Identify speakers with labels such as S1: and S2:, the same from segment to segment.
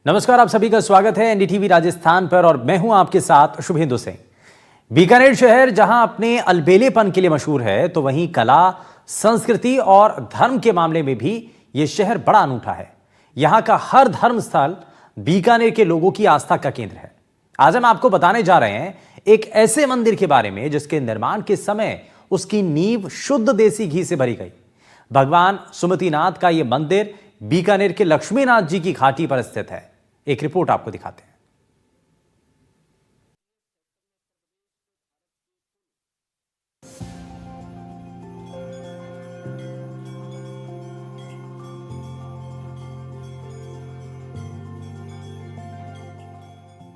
S1: नमस्कार, आप सभी का स्वागत है एनडीटीवी राजस्थान पर और मैं हूं आपके साथ शुभेंदु सिंह। बीकानेर शहर जहां अपने अलबेलेपन के लिए मशहूर है, तो वहीं कला, संस्कृति और धर्म के मामले में भी यह शहर बड़ा अनूठा है। यहां का हर धर्म स्थल बीकानेर के लोगों की आस्था का केंद्र है। आज हम आपको बताने जा रहे हैं एक ऐसे मंदिर के बारे में जिसके निर्माण के समय उसकी नींव शुद्ध देसी घी से भरी गई। भगवान सुमतिनाथ का यह मंदिर बीकानेर के लक्ष्मीनाथ जी की घाटी पर स्थित है। एक रिपोर्ट आपको दिखाते हैं।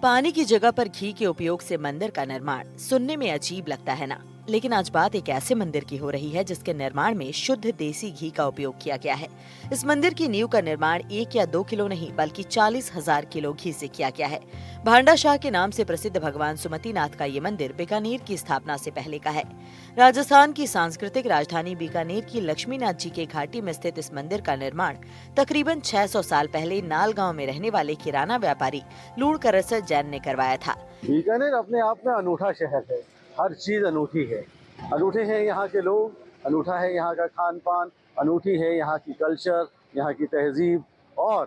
S2: पानी की जगह पर घी के उपयोग से मंदिर का निर्माण सुनने में अजीब लगता है ना, लेकिन आज बात एक ऐसे मंदिर की हो रही है जिसके निर्माण में शुद्ध देसी घी का उपयोग किया गया है। इस मंदिर की नींव का निर्माण 1 या 2 किलो नहीं बल्कि 40,000 किलो घी से किया गया है। भांडा शाह के नाम से प्रसिद्ध भगवान सुमतिनाथ का ये मंदिर बीकानेर की स्थापना से पहले का है। राजस्थान की सांस्कृतिक राजधानी बीकानेर की लक्ष्मीनाथ जी के घाटी में स्थित इस मंदिर का निर्माण तकरीबन 600 साल पहले नाल गांव में रहने वाले किराना व्यापारी लूण करसर जैन ने करवाया था।
S3: बीकानेर अपने आप में अनूठा शहर है। हर चीज अनूठी है। अनूठे हैं यहाँ के लोग, अनूठा है यहाँ का खान पान, अनूठी है यहाँ की कल्चर, यहाँ की तहजीब। और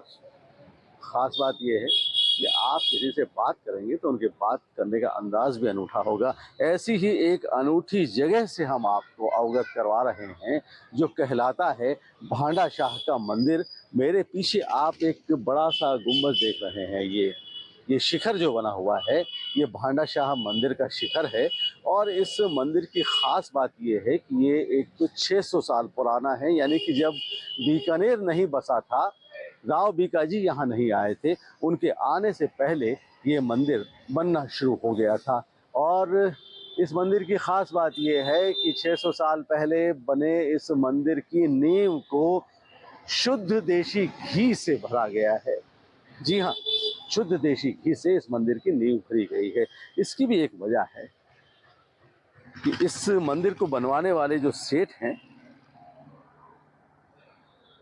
S3: ख़ास बात यह है कि आप किसी से बात करेंगे तो उनके बात करने का अंदाज भी अनूठा होगा। ऐसी ही एक अनूठी जगह से हम आपको अवगत करवा रहे हैं जो कहलाता है भांडा शाह का मंदिर। मेरे पीछे आप एक बड़ा सा गुम्बद देख रहे हैं। ये शिखर जो बना हुआ है ये भांडा शाह मंदिर का शिखर है। और इस मंदिर की ख़ास बात ये है कि ये एक तो 600 साल पुराना है, यानी कि जब बीकानेर नहीं बसा था, राव बीकाजी यहाँ नहीं आए थे, उनके आने से पहले ये मंदिर बनना शुरू हो गया था। और इस मंदिर की ख़ास बात ये है कि 600 साल पहले बने इस मंदिर की नींव को शुद्ध देशी घी से भरा गया है। जी हाँ, शुद्ध देशी घी से इस मंदिर की नींव भरी गई है। इसकी भी एक वजह है कि इस मंदिर को बनवाने वाले जो सेठ हैं,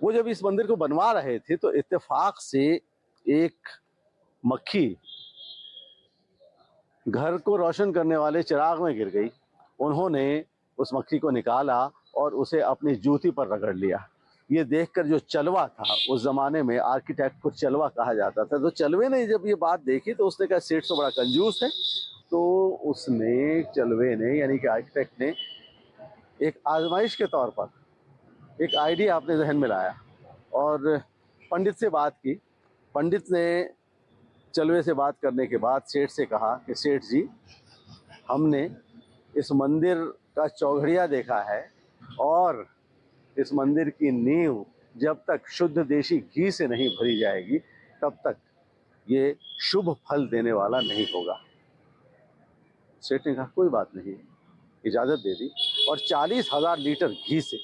S3: वो जब इस मंदिर को बनवा रहे थे तो इत्तेफाक से एक मक्खी घर को रोशन करने वाले चिराग में गिर गई। उन्होंने उस मक्खी को निकाला और उसे अपनी जूती पर रगड़ लिया। ये देखकर जो चलवा था, उस जमाने में आर्किटेक्ट को चलवा कहा जाता था, तो चलवे ने जब ये बात देखी तो उसने कहा सेठ तो बड़ा कंजूस है। तो उसने, चलवे ने यानी कि आर्किटेक्ट ने, एक आजमाइश के तौर पर एक आइडिया अपने जहन में लाया और पंडित से बात की। पंडित ने चलवे से बात करने के बाद सेठ से कहा कि सेठ जी, हमने इस मंदिर का चौघड़िया देखा है और इस मंदिर की नींव जब तक शुद्ध देशी घी से नहीं भरी जाएगी तब तक ये शुभ फल देने वाला नहीं होगा। सेठ ने कहा कोई बात नहीं, इजाज़त दे दी और 40,000 लीटर घी से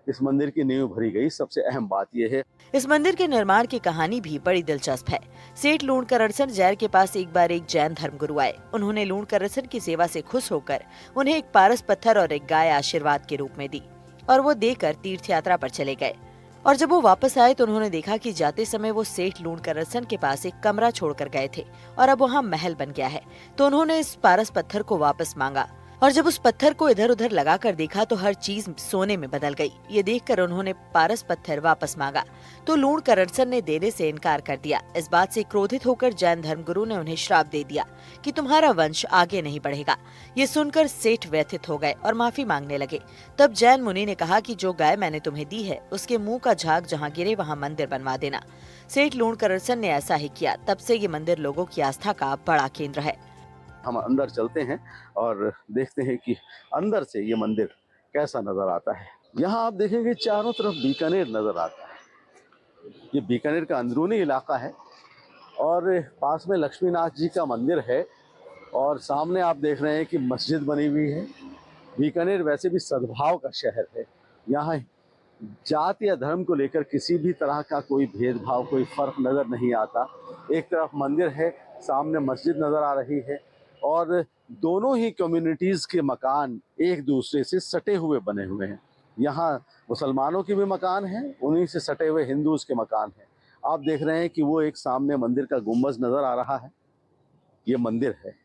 S3: इस मंदिर की नींव भरी गई। सबसे अहम बात यह है,
S2: इस मंदिर के निर्माण की कहानी भी बड़ी दिलचस्प है। सेठ लूण करसर जैन के पास एक बार एक जैन धर्मगुरु आए। उन्होंने लूण करसर की सेवा से खुश होकर उन्हें एक पारस पत्थर और एक गाय आशीर्वाद के रूप में दी और वो देकर तीर्थ यात्रा पर चले गए। और जब वो वापस आए तो उन्होंने देखा कि जाते समय वो सेठ लूण करसन के पास एक कमरा छोड़कर गए थे और अब वहाँ महल बन गया है। तो उन्होंने इस पारस पत्थर को वापस मांगा और जब उस पत्थर को इधर उधर लगाकर देखा तो हर चीज सोने में बदल गई। ये देखकर उन्होंने पारस पत्थर वापस मांगा तो लूण करसन ने देने से इनकार कर दिया। इस बात से क्रोधित होकर जैन धर्मगुरु ने उन्हें श्राप दे दिया कि तुम्हारा वंश आगे नहीं बढ़ेगा। ये सुनकर सेठ व्यथित हो गए और माफी मांगने लगे। तब जैन मुनि ने कहा कि जो गाय मैंने तुम्हें दी है उसके मुंह का झाग जहाँ गिरे वहाँ मंदिर बनवा देना। सेठ लूण करसन ने ऐसा ही किया। तब से ये मंदिर लोगों की आस्था का बड़ा केंद्र है।
S3: हम अंदर चलते हैं और देखते हैं कि अंदर से ये मंदिर कैसा नज़र आता है। यहाँ आप देखेंगे चारों तरफ बीकानेर नज़र आता है। ये बीकानेर का अंदरूनी इलाका है और पास में लक्ष्मीनाथ जी का मंदिर है और सामने आप देख रहे हैं कि मस्जिद बनी हुई है। बीकानेर वैसे भी सद्भाव का शहर है। यहाँ जात या धर्म को लेकर किसी भी तरह का कोई भेदभाव, कोई फ़र्क नज़र नहीं आता। एक तरफ मंदिर है, सामने मस्जिद नज़र आ रही है और दोनों ही कम्युनिटीज़ के मकान एक दूसरे से सटे हुए बने हुए हैं। यहाँ मुसलमानों के भी मकान हैं, उन्हीं से सटे हुए हिंदूज़ के मकान हैं। आप देख रहे हैं कि वो एक सामने मंदिर का गुंबज नजर आ रहा है, ये मंदिर है।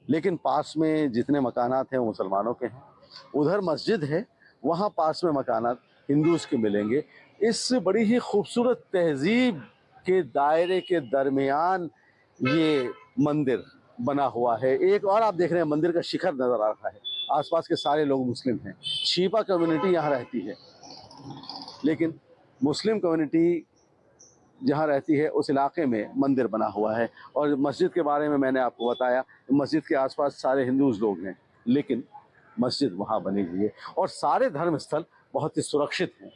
S3: लेकिन पास में जितने मकानात हैं वो मुसलमानों के हैं, उधर मस्जिद है, वहाँ पास में मकानात हिंदूज के मिलेंगे। इस बड़ी ही खूबसूरत तहजीब के दायरे के दरमियान ये मंदिर बना हुआ है। एक और आप देख रहे हैं मंदिर का शिखर नजर आ रहा है। आसपास के सारे लोग मुस्लिम हैं, शीपा कम्युनिटी यहाँ रहती है, लेकिन मुस्लिम कम्युनिटी जहाँ रहती है उस इलाके में मंदिर बना हुआ है। और मस्जिद के बारे में मैंने आपको बताया, मस्जिद के आसपास सारे हिंदूज लोग हैं, लेकिन मस्जिद वहाँ बनी हुई है और सारे धर्म स्थल बहुत ही सुरक्षित हैं।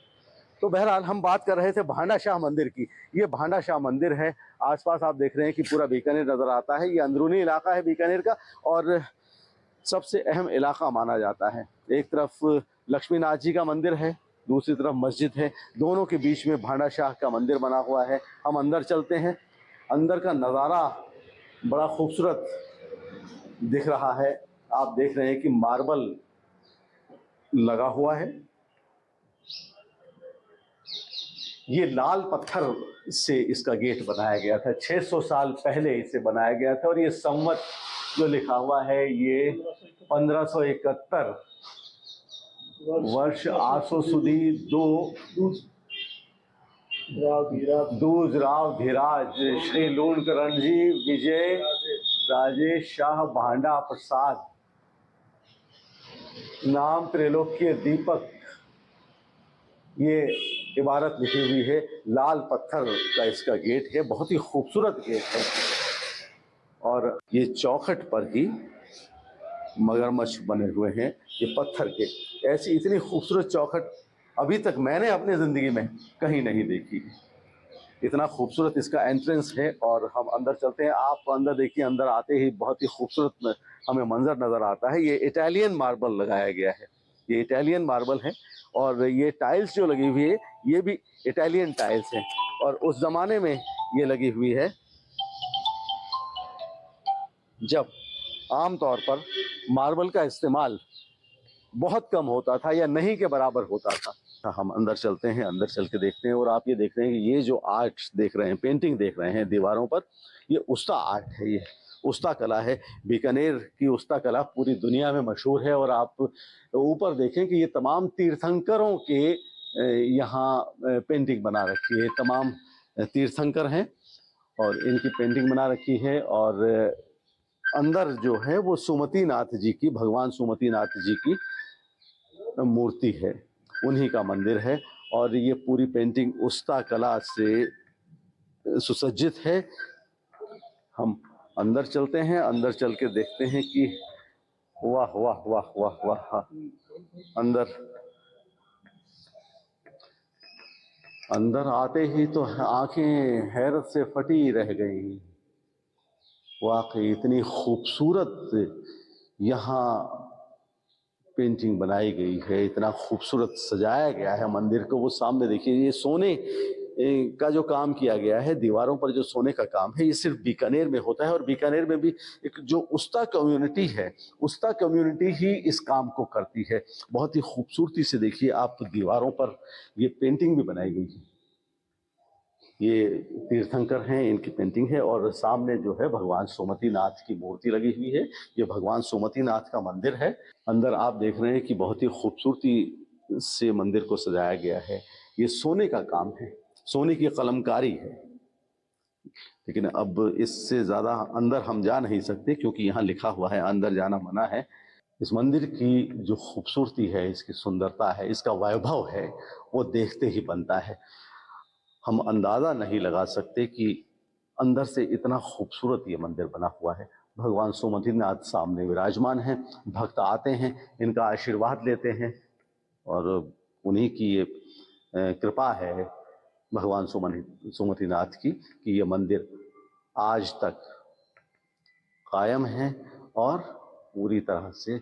S3: तो बहरहाल हम बात कर रहे थे भांडा शाह मंदिर की। ये भांडा शाह मंदिर है, आसपास आप देख रहे हैं कि पूरा बीकानेर नज़र आता है। ये अंदरूनी इलाका है बीकानेर का और सबसे अहम इलाका माना जाता है। एक तरफ लक्ष्मी नाथ जी का मंदिर है, दूसरी तरफ मस्जिद है, दोनों के बीच में भांडा शाह का मंदिर बना हुआ है। हम अंदर चलते हैं। अंदर का नज़ारा बड़ा खूबसूरत दिख रहा है। आप देख रहे हैं कि मार्बल लगा हुआ है, ये लाल पत्थर से इसका गेट बनाया गया था। 600 साल पहले इसे बनाया गया था और ये संवत जो लिखा हुआ है ये 1571 वर्ष आसो सुदी दूजराव धीराज श्री लूणकरणजी विजय राजेश शाह भांडा प्रसाद नाम त्रैलोक्य दीपक, ये इबारत लिखी हुई है। लाल पत्थर का इसका गेट है, बहुत ही खूबसूरत गेट है और ये चौखट पर ही मगरमच्छ बने हुए हैं, ये पत्थर के। ऐसी इतनी खूबसूरत चौखट अभी तक मैंने अपनी ज़िंदगी में कहीं नहीं देखी। इतना खूबसूरत इसका एंट्रेंस है और हम अंदर चलते हैं। आप अंदर देखिए, अंदर आते ही बहुत ही खूबसूरत हमें मंजर नज़र आता है। ये इटालियन मार्बल लगाया गया है, ये इटालियन मार्बल है और ये टाइल्स जो लगी हुई है ये भी इटालियन टाइल्स हैं और उस ज़माने में ये लगी हुई है जब आमतौर पर मार्बल का इस्तेमाल बहुत कम होता था या नहीं के बराबर होता था। हम अंदर चलते हैं, अंदर चल के देखते हैं और आप ये देख रहे हैं कि ये जो आर्ट देख रहे हैं, पेंटिंग देख रहे हैं दीवारों पर, ये उस्ता आर्ट है, ये उस्ता कला है। बीकानेर की उस्ता कला पूरी दुनिया में मशहूर है और आप ऊपर देखें कि ये तमाम तीर्थंकरों के यहाँ पेंटिंग बना रखी है। तमाम तीर्थंकर हैं और इनकी पेंटिंग बना रखी है और अंदर जो है वो सुमति नाथ जी की, भगवान सुमति नाथ जी की मूर्ति है, उन्हीं का मंदिर है और ये पूरी पेंटिंग उस्ता कला से सुसज्जित है। हम अंदर चलते हैं, अंदर चल के देखते हैं कि वाह वाह वाह वाह वाह, अंदर आते ही तो आंखें हैरत से फटी रह गई। वाकई इतनी खूबसूरत यहाँ पेंटिंग बनाई गई है, इतना खूबसूरत सजाया गया है मंदिर को। वो सामने देखिए, ये सोने का जो काम किया गया है, दीवारों पर जो सोने का काम है, ये सिर्फ बीकानेर में होता है और बीकानेर में भी एक जो उस्ता कम्युनिटी है, उस्ता कम्युनिटी ही इस काम को करती है। बहुत ही खूबसूरती से देखिए आप, दीवारों पर ये पेंटिंग भी बनाई गई है। ये तीर्थंकर हैं, इनकी पेंटिंग है और सामने जो है भगवान सुमति नाथ की मूर्ति लगी हुई है। ये भगवान सुमति नाथ का मंदिर है। अंदर आप देख रहे हैं कि बहुत ही खूबसूरती से मंदिर को सजाया गया है। ये सोने का काम है, सोने की कलमकारी है, लेकिन अब इससे ज़्यादा अंदर हम जा नहीं सकते क्योंकि यहाँ लिखा हुआ है अंदर जाना मना है। इस मंदिर की जो खूबसूरती है, इसकी सुंदरता है, इसका वैभव है, वो देखते ही बनता है। हम अंदाज़ा नहीं लगा सकते कि अंदर से इतना खूबसूरत ये मंदिर बना हुआ है। भगवान सुमतिनाथ सामने विराजमान हैं, भक्त आते हैं, इनका आशीर्वाद लेते हैं और उन्हीं की ये कृपा है भगवान सुमतिनाथ की कि ये मंदिर आज तक कायम है और पूरी तरह से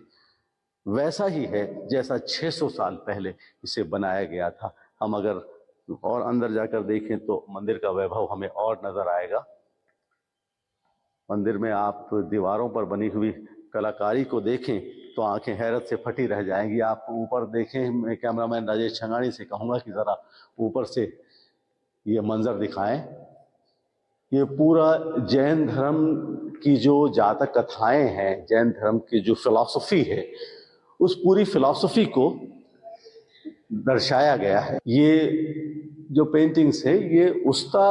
S3: वैसा ही है जैसा 600 साल पहले इसे बनाया गया था। हम अगर और अंदर जाकर देखें तो मंदिर का वैभव हमें और नजर आएगा। मंदिर में आप दीवारों पर बनी हुई कलाकारी को देखें तो आंखें हैरत से फटी रह जाएंगी। आप ऊपर देखें, मैं कैमरामैन राजेश छंगानी से कहूँगा कि ज़रा ऊपर से ये मंजर दिखाएं। ये पूरा जैन धर्म की जो जातक कथाएं हैं, जैन धर्म की जो फिलॉसफी है, उस पूरी फिलॉसफी को दर्शाया गया है। ये जो पेंटिंग्स है ये उस्ता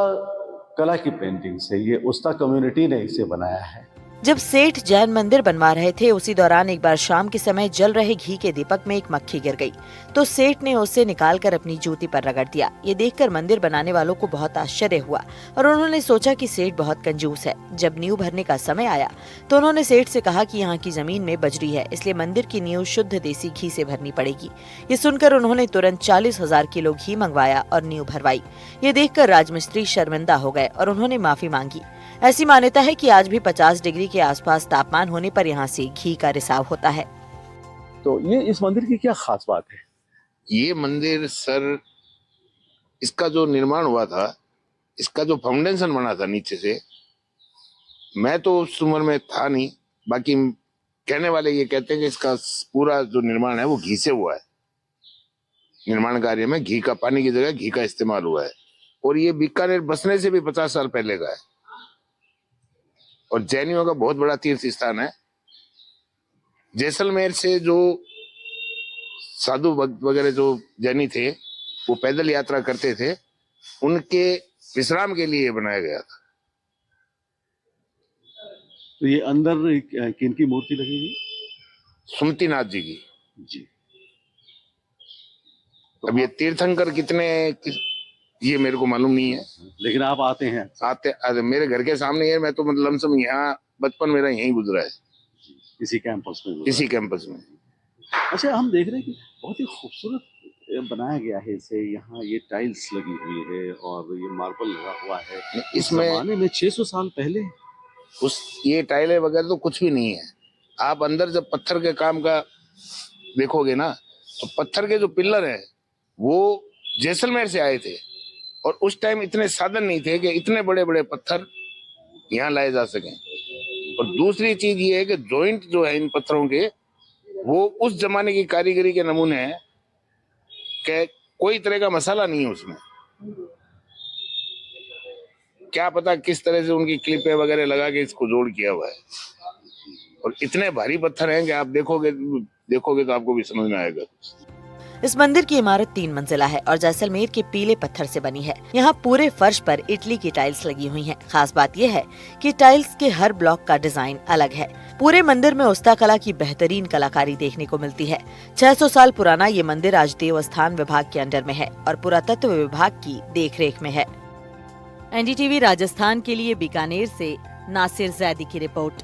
S3: कला की पेंटिंग्स है, ये उस्ता कम्युनिटी ने इसे बनाया है।
S2: जब सेठ जैन मंदिर बनवा रहे थे उसी दौरान एक बार शाम के समय जल रहे घी के दीपक में एक मक्खी गिर गई, तो सेठ ने उसे निकालकर अपनी जूती पर रगड़ दिया। ये देखकर मंदिर बनाने वालों को बहुत आश्चर्य हुआ और उन्होंने सोचा कि सेठ बहुत कंजूस है। जब नींव भरने का समय आया तो उन्होंने सेठ से कहा कि यहाँ की जमीन में बजरी है, इसलिए मंदिर की नींव शुद्ध देसी घी से भरनी पड़ेगी। ये सुनकर उन्होंने तुरंत 40,000 किलो घी मंगवाया और नींव भरवाई। ये देखकर राजमिस्त्री शर्मिंदा हो गए और उन्होंने माफी मांगी। ऐसी मान्यता है कि आज भी 50 डिग्री के आसपास तापमान होने पर यहाँ से घी का रिसाव होता है।
S3: तो ये इस मंदिर की क्या खास बात है?
S4: ये मंदिर सर, इसका जो निर्माण हुआ था, इसका जो फाउंडेशन बना था नीचे से, मैं तो उस उम्र में था नहीं, बाकी कहने वाले ये कहते हैं कि इसका पूरा जो निर्माण है वो घी से हुआ है। निर्माण कार्य में घी का, पानी की जगह घी का इस्तेमाल हुआ है। और ये बीकानेर बसने से भी 50 साल पहले का है और जैनियों का बहुत बड़ा तीर्थ स्थान है। जैसलमेर से जो साधु भक्त वगैरह जो जैनी थे वो पैदल यात्रा करते थे, उनके विश्राम के लिए बनाया गया था।
S3: तो ये अंदर किनकी मूर्ति लगी हुई?
S4: सुमतिनाथ जी की।
S3: जी।
S4: अब ये तीर्थंकर ये मेरे को मालूम नहीं है,
S3: लेकिन आप आते हैं?
S4: आते मेरे घर के सामने है। मैं तो मतलब लमसम यहाँ बचपन मेरा यहीं गुजरा है,
S3: इसी कैंपस में।
S4: इसी कैंपस में।
S3: अच्छा, हम देख रहे हैं कि बहुत ही खूबसूरत बनाया गया है इसे। यहाँ ये टाइल्स लगी हुई है और ये मार्बल लगा हुआ है।
S4: इसमें
S3: जमाने में 600 साल पहले
S4: ये टाइलें वगैरह तो कुछ भी नहीं है। आप अंदर जब पत्थर के काम का देखोगे ना, तो पत्थर के जो पिलर हैं वो जैसलमेर से आए थे और उस टाइम इतने साधन नहीं थे कि इतने बड़े बड़े पत्थर यहाँ लाए जा सकें। और दूसरी चीज ये है कि जॉइंट जो है इन पत्थरों के, वो उस जमाने की कारीगरी के नमूने हैं कि कोई तरह का मसाला नहीं है उसमें। क्या पता किस तरह से उनकी क्लिपें वगैरह लगा के इसको जोड़ किया हुआ है। और इतने भारी पत्थर हैं कि आप देखोगे तो आपको भी समझ में आएगा।
S2: इस मंदिर की इमारत 3 मंजिला है और जैसलमेर के पीले पत्थर से बनी है। यहाँ पूरे फर्श पर इटली की टाइल्स लगी हुई हैं। खास बात यह है कि टाइल्स के हर ब्लॉक का डिजाइन अलग है। पूरे मंदिर में उस्ता कला की बेहतरीन कलाकारी देखने को मिलती है। 600 साल पुराना ये मंदिर आज देवस्थान विभाग के अंडर में है और पुरातत्व विभाग की देखरेख में है। एनडीटीवी राजस्थान के लिए बीकानेर से नासिर जैदी की रिपोर्ट।